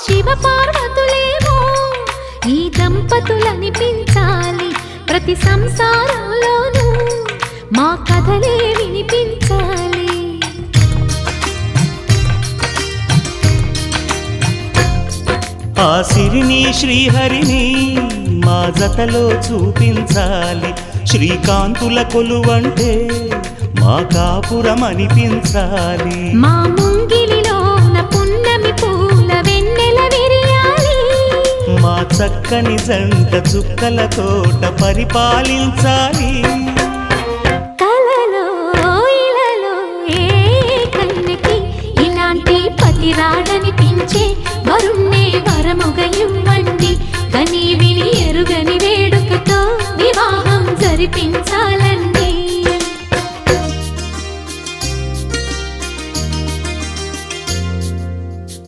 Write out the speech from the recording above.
శివ పార్వతులేమో ఈ దంపతులనిపించాలి ప్రతి సంసారంలోనూ మా కథలే వినిపించాలి. ఆ సిరిని శ్రీహరిని మా జతలో చూపించాలి. శ్రీకాంతుల కొలువంటే మా కాపురం అనిపించాలి. మా ముంగిలిలోన పున్నమి పూల వెన్నెల విరియాలి. మా చక్కని జంట చుక్కల తోట పరిపాలించాలి. కలలో ఇలలో ఏ కన్నెకి ఇలాంటి పతి రాడనిపించే వరుణ్ణే వరముగా ఇవ్వండి. కని విని ఎరుగని వేడుకతో వివాహం జరిపించాలి.